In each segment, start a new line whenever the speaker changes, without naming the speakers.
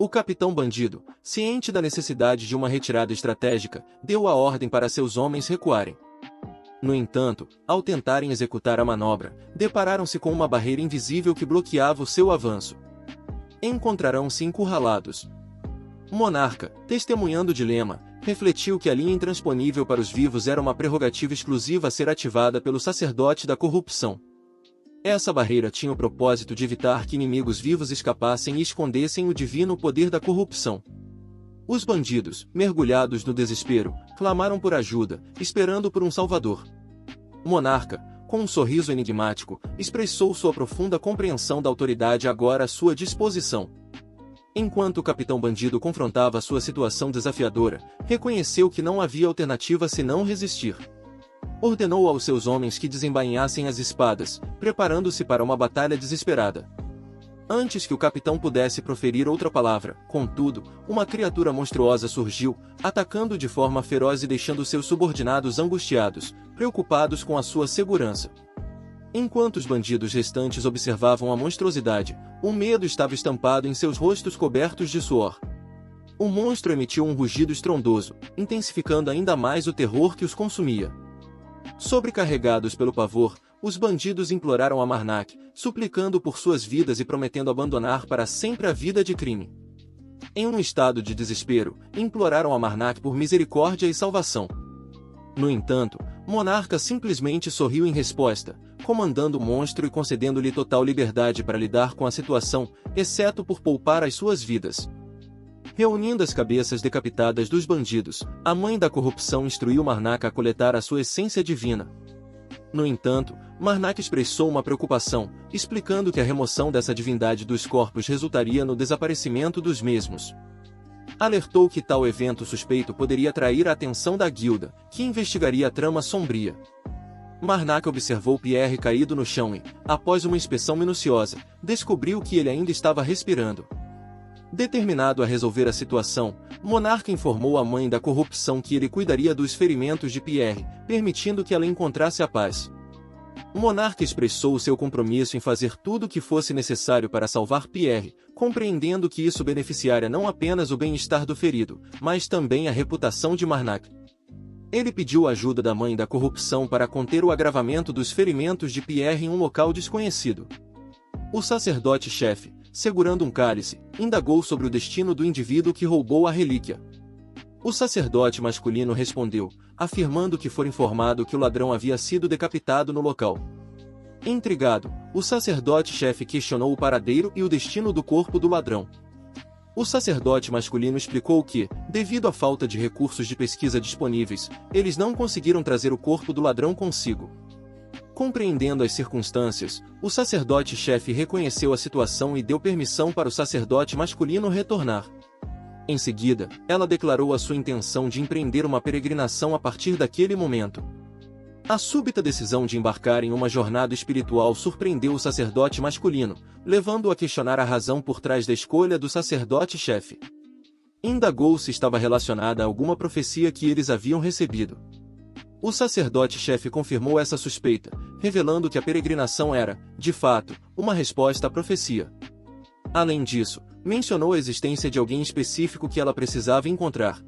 O capitão bandido, ciente da necessidade de uma retirada estratégica, deu a ordem para seus homens recuarem. No entanto, ao tentarem executar a manobra, depararam-se com uma barreira invisível que bloqueava o seu avanço. Encontrarão-se encurralados. Monarca, testemunhando o dilema, refletiu que a linha intransponível para os vivos era uma prerrogativa exclusiva a ser ativada pelo sacerdote da corrupção. Essa barreira tinha o propósito de evitar que inimigos vivos escapassem e escondessem o divino poder da corrupção. Os bandidos, mergulhados no desespero, clamaram por ajuda, esperando por um salvador. Monarca, com um sorriso enigmático, expressou sua profunda compreensão da autoridade agora à sua disposição. Enquanto o capitão bandido confrontava sua situação desafiadora, reconheceu que não havia alternativa senão resistir. Ordenou aos seus homens que desembainhassem as espadas, preparando-se para uma batalha desesperada. Antes que o capitão pudesse proferir outra palavra, contudo, uma criatura monstruosa surgiu, atacando de forma feroz e deixando seus subordinados angustiados, preocupados com a sua segurança. Enquanto os bandidos restantes observavam a monstruosidade, o medo estava estampado em seus rostos cobertos de suor. O monstro emitiu um rugido estrondoso, intensificando ainda mais o terror que os consumia. Sobrecarregados pelo pavor, os bandidos imploraram a Marnak, suplicando por suas vidas e prometendo abandonar para sempre a vida de crime. Em um estado de desespero, imploraram a Marnak por misericórdia e salvação. No entanto, Monarca simplesmente sorriu em resposta, comandando o monstro e concedendo-lhe total liberdade para lidar com a situação, exceto por poupar as suas vidas. Reunindo as cabeças decapitadas dos bandidos, a mãe da corrupção instruiu Marnak a coletar a sua essência divina. No entanto, Marnak expressou uma preocupação, explicando que a remoção dessa divindade dos corpos resultaria no desaparecimento dos mesmos. Alertou que tal evento suspeito poderia atrair a atenção da guilda, que investigaria a trama sombria. Marnak observou Pierre caído no chão e, após uma inspeção minuciosa, descobriu que ele ainda estava respirando. Determinado a resolver a situação, Monarca informou a mãe da corrupção que ele cuidaria dos ferimentos de Pierre, permitindo que ela encontrasse a paz. O monarca expressou seu compromisso em fazer tudo o que fosse necessário para salvar Pierre, compreendendo que isso beneficiaria não apenas o bem-estar do ferido, mas também a reputação de Marnak. Ele pediu a ajuda da mãe da corrupção para conter o agravamento dos ferimentos de Pierre em um local desconhecido. O sacerdote-chefe, segurando um cálice, indagou sobre o destino do indivíduo que roubou a relíquia. O sacerdote masculino respondeu, afirmando que fora informado que o ladrão havia sido decapitado no local. Intrigado, o sacerdote-chefe questionou o paradeiro e o destino do corpo do ladrão. O sacerdote masculino explicou que, devido à falta de recursos de pesquisa disponíveis, eles não conseguiram trazer o corpo do ladrão consigo. Compreendendo as circunstâncias, o sacerdote-chefe reconheceu a situação e deu permissão para o sacerdote masculino retornar. Em seguida, ela declarou a sua intenção de empreender uma peregrinação a partir daquele momento. A súbita decisão de embarcar em uma jornada espiritual surpreendeu o sacerdote masculino, levando-o a questionar a razão por trás da escolha do sacerdote-chefe. Indagou se estava relacionada a alguma profecia que eles haviam recebido. O sacerdote-chefe confirmou essa suspeita, revelando que a peregrinação era, de fato, uma resposta à profecia. Além disso, mencionou a existência de alguém específico que ela precisava encontrar.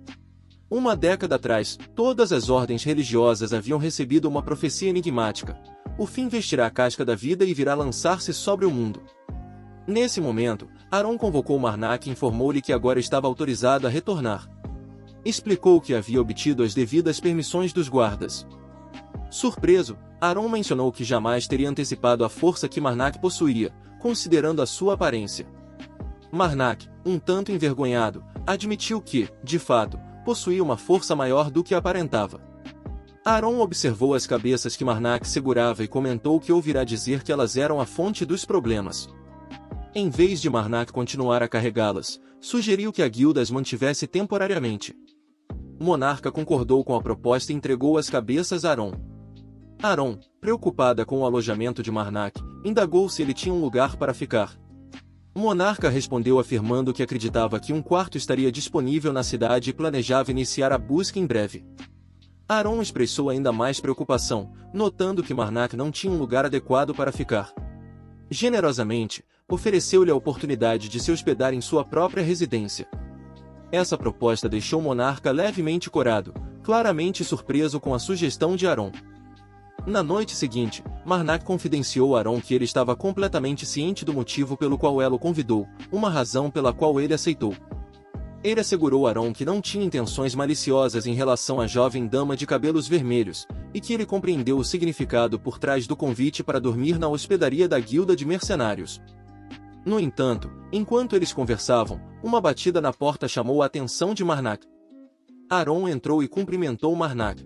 Uma década atrás, todas as ordens religiosas haviam recebido uma profecia enigmática. O fim vestirá a casca da vida e virá lançar-se sobre o mundo. Nesse momento, Aron convocou Marnak e informou-lhe que agora estava autorizado a retornar. Explicou que havia obtido as devidas permissões dos guardas. Surpreso, Aron mencionou que jamais teria antecipado a força que Marnak possuía, considerando a sua aparência. Marnak, um tanto envergonhado, admitiu que, de fato, possuía uma força maior do que aparentava. Aron observou as cabeças que Marnak segurava e comentou que ouvirá dizer que elas eram a fonte dos problemas. Em vez de Marnak continuar a carregá-las, sugeriu que a guilda as mantivesse temporariamente. O monarca concordou com a proposta e entregou as cabeças a Aron. Aron, preocupada com o alojamento de Marnak, indagou se ele tinha um lugar para ficar. O monarca respondeu afirmando que acreditava que um quarto estaria disponível na cidade e planejava iniciar a busca em breve. Aron expressou ainda mais preocupação, notando que Marnak não tinha um lugar adequado para ficar. Generosamente, ofereceu-lhe a oportunidade de se hospedar em sua própria residência. Essa proposta deixou o monarca levemente corado, claramente surpreso com a sugestão de Aron. Na noite seguinte, Marnak confidenciou a Aron que ele estava completamente ciente do motivo pelo qual ela o convidou, uma razão pela qual ele aceitou. Ele assegurou a Aron que não tinha intenções maliciosas em relação à jovem dama de cabelos vermelhos, e que ele compreendeu o significado por trás do convite para dormir na hospedaria da guilda de mercenários. No entanto, enquanto eles conversavam, uma batida na porta chamou a atenção de Marnak. Aron entrou e cumprimentou Marnak.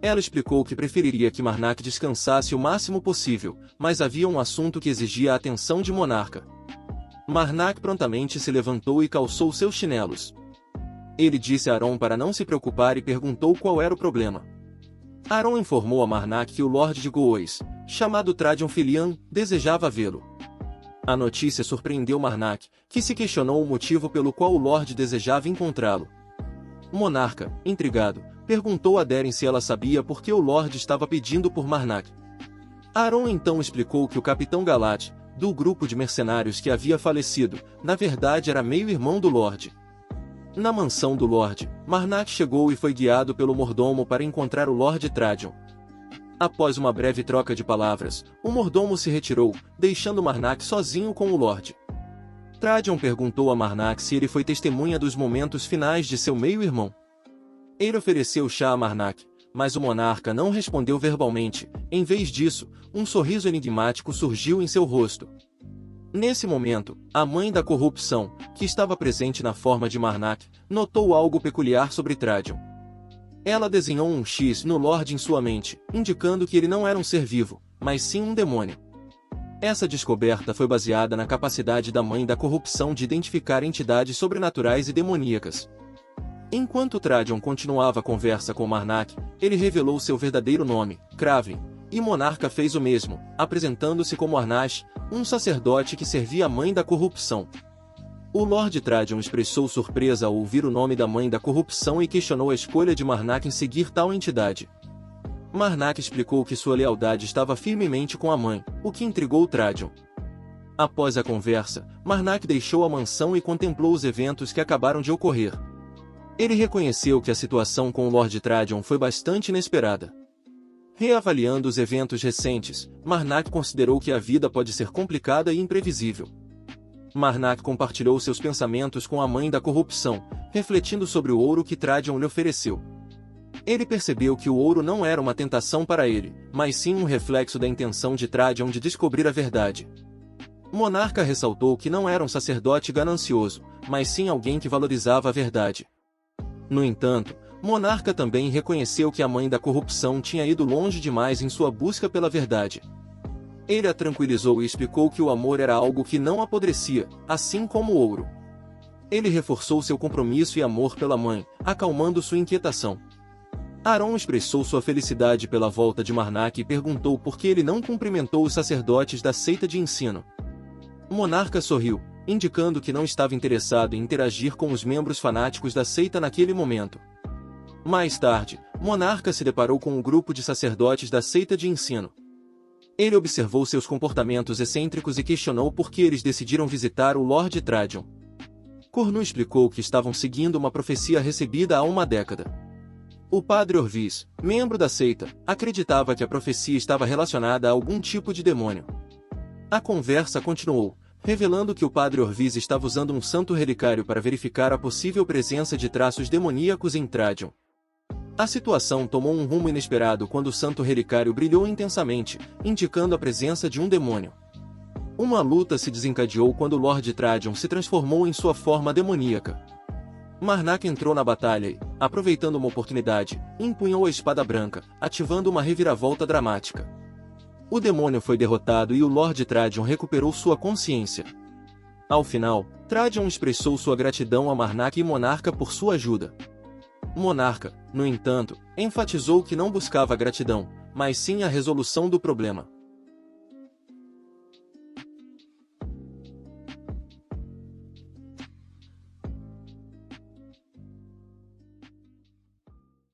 Ela explicou que preferiria que Marnak descansasse o máximo possível, mas havia um assunto que exigia a atenção de monarca. Marnak prontamente se levantou e calçou seus chinelos. Ele disse a Aron para não se preocupar e perguntou qual era o problema. Aron informou a Marnak que o Lorde de Goes, chamado Tradion Filian, desejava vê-lo. A notícia surpreendeu Marnak, que se questionou o motivo pelo qual o Lorde desejava encontrá-lo. O monarca, intrigado, perguntou a Deren se ela sabia por que o Lorde estava pedindo por Marnak. Aron então explicou que o capitão Galat, do grupo de mercenários que havia falecido, na verdade era meio-irmão do Lorde. Na mansão do Lorde, Marnak chegou e foi guiado pelo mordomo para encontrar o Lorde Tradion. Após uma breve troca de palavras, o mordomo se retirou, deixando Marnak sozinho com o Lorde. Tradion perguntou a Marnak se ele foi testemunha dos momentos finais de seu meio-irmão. Ele ofereceu chá a Marnak, mas o monarca não respondeu verbalmente. Em vez disso, um sorriso enigmático surgiu em seu rosto. Nesse momento, a mãe da corrupção, que estava presente na forma de Marnak, notou algo peculiar sobre Tradion. Ela desenhou um X no Lorde em sua mente, indicando que ele não era um ser vivo, mas sim um demônio. Essa descoberta foi baseada na capacidade da mãe da corrupção de identificar entidades sobrenaturais e demoníacas. Enquanto Tradion continuava a conversa com Marnak, ele revelou seu verdadeiro nome, Kraven, e Monarca fez o mesmo, apresentando-se como Arnash, um sacerdote que servia a mãe da corrupção. O Lorde Tradion expressou surpresa ao ouvir o nome da mãe da corrupção e questionou a escolha de Marnak em seguir tal entidade. Marnak explicou que sua lealdade estava firmemente com a mãe, o que intrigou Tradion. Após a conversa, Marnak deixou a mansão e contemplou os eventos que acabaram de ocorrer. Ele reconheceu que a situação com o Lorde Tradion foi bastante inesperada. Reavaliando os eventos recentes, Marnak considerou que a vida pode ser complicada e imprevisível. Marnak compartilhou seus pensamentos com a mãe da corrupção, refletindo sobre o ouro que Tradion lhe ofereceu. Ele percebeu que o ouro não era uma tentação para ele, mas sim um reflexo da intenção de Tradion de descobrir a verdade. O monarca ressaltou que não era um sacerdote ganancioso, mas sim alguém que valorizava a verdade. No entanto, o monarca também reconheceu que a mãe da corrupção tinha ido longe demais em sua busca pela verdade. Ele a tranquilizou e explicou que o amor era algo que não apodrecia, assim como o ouro. Ele reforçou seu compromisso e amor pela mãe, acalmando sua inquietação. Aron expressou sua felicidade pela volta de Marnak e perguntou por que ele não cumprimentou os sacerdotes da seita de ensino. O monarca sorriu, indicando que não estava interessado em interagir com os membros fanáticos da seita naquele momento. Mais tarde, o monarca se deparou com um grupo de sacerdotes da seita de ensino. Ele observou seus comportamentos excêntricos e questionou por que eles decidiram visitar o Lorde Tradion. Cornu explicou que estavam seguindo uma profecia recebida há uma década. O padre Orvis, membro da seita, acreditava que a profecia estava relacionada a algum tipo de demônio. A conversa continuou, revelando que o padre Orvis estava usando um santo relicário para verificar a possível presença de traços demoníacos em Tradion. A situação tomou um rumo inesperado quando o santo relicário brilhou intensamente, indicando a presença de um demônio. Uma luta se desencadeou quando o Lorde Tradion se transformou em sua forma demoníaca. Marnak entrou na batalha e, aproveitando uma oportunidade, empunhou a espada branca, ativando uma reviravolta dramática. O demônio foi derrotado e o Lorde Tradion recuperou sua consciência. Ao final, Tradion expressou sua gratidão a Marnak e Monarca por sua ajuda. O monarca, no entanto, enfatizou que não buscava gratidão, mas sim a resolução do problema.